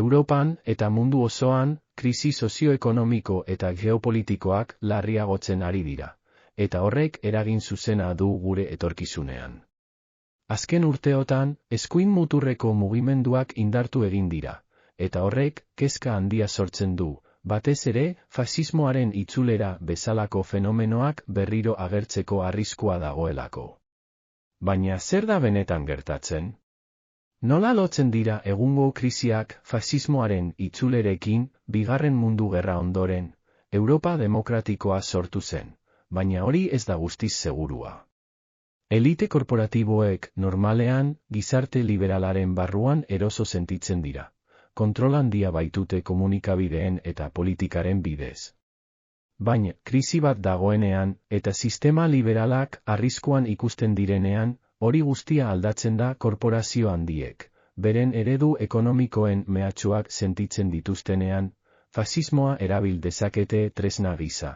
Europan eta mundu osoan, krisi sozioekonomiko eta geopolitikoak larriagotzen ari dira, eta horrek eragin zuzena du gure etorkizunean. Azken urteotan, eskuin muturreko mugimenduak indartu egin dira, eta horrek kezka handia sortzen du, batez ere, fasismoaren itzulera bezalako fenomenoak berriro agertzeko arriskua dagoelako. Baina zer da benetan gertatzen? Nola lotzen dira egungo krisiak fasismoaren itzulerekin, Bigarren Mundu Gerra ondoren, Europa demokratikoa sortu zen, baina hori ez da guztiz segurua. Elite korporatiboek normalean gizarte liberalaren barruan eroso sentitzen dira, kontrol handia baitute komunikabideen eta politikaren bidez. Baina, krisi bat dagoenean eta sistema liberalak arriskuan ikusten direnean, hori guztia aldatzen da korporazio handiek, beren eredu ekonomikoen mehatxuak sentitzen dituztenean, fasismoa erabil dezakete tresna gisa,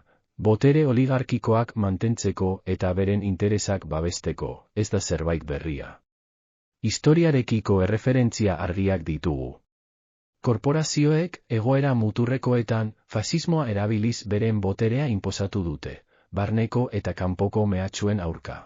botere oligarkikoak mantentzeko eta beren interesak babesteko, ez da zerbait berria. Historiarekiko erreferentzia argiak ditugu. Korporazioek egoera muturrekoetan fasismoa erabiliz beren boterea inposatu dute, barneko eta kanpoko mehatxuen aurka.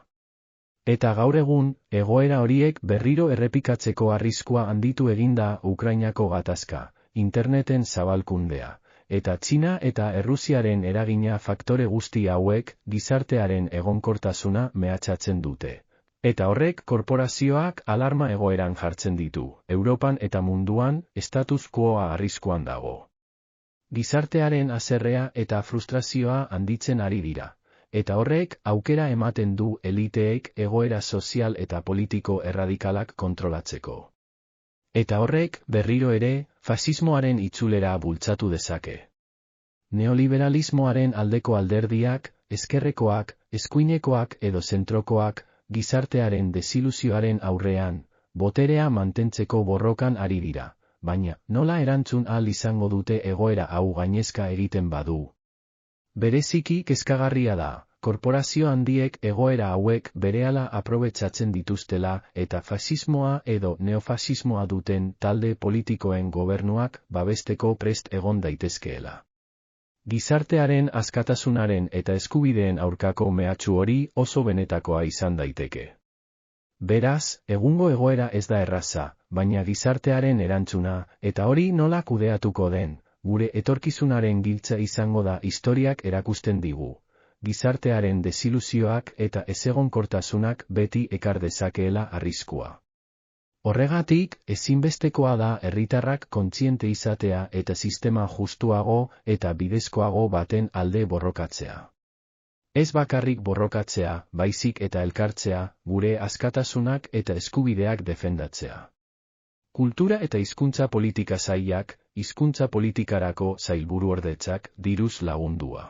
Eta gaur egun, egoera horiek berriro errepikatzeko arriskua handitu eginda Ukrainako gatazka, interneten zabalkundea, eta Txina eta Errusiaren eragina faktore guzti hauek gizartearen egonkortasuna mehatxatzen dute. Eta horrek korporazioak alarma egoeran jartzen ditu, Europan eta munduan status quoa arriskuan dago. Gizartearen haserrea eta frustrazioa handitzen ari dira. Eta horrek aukera ematen du eliteek egoera sozial eta politiko erradikalak kontrolatzeko. Eta horrek, berriro ere, fasismoaren itzulera bultzatu dezake. Neoliberalismoaren aldeko alderdiak, ezkerrekoak, eskuinekoak edo zentrokoak, gizartearen desiluzioaren aurrean, boterea mantentzeko borrokan ari dira, baina nola erantzun ahal izango dute egoera hau gainezka egiten badu. Bereziki kezkagarria da, korporazio handiek egoera hauek berehala aprobetxatzen dituztela eta fasismoa edo neofasismoa duten talde politikoen gobernuak babesteko prest egon daitezkeela. Gizartearen askatasunaren eta eskubideen aurkako mehatxu hori oso benetakoa izan daiteke. Beraz, egungo egoera ez da erraza, baina gizartearen erantzuna, eta hori nola kudeatuko den, gure etorkizunaren giltza izango da historiak erakusten digu. Gizartearen desiluzioak eta ezegonkortasunak beti ekar dezakeela arriskua. Horregatik, ezinbestekoa da herritarrak kontziente izatea eta sistema justuago eta bidezkoago baten alde borrokatzea. Ez bakarrik borrokatzea, baizik eta elkartzea, gure askatasunak eta eskubideak defendatzea. Kultura eta hizkuntza politika sailak, hizkuntza politikarako sailburuordetzak diruz lagundua.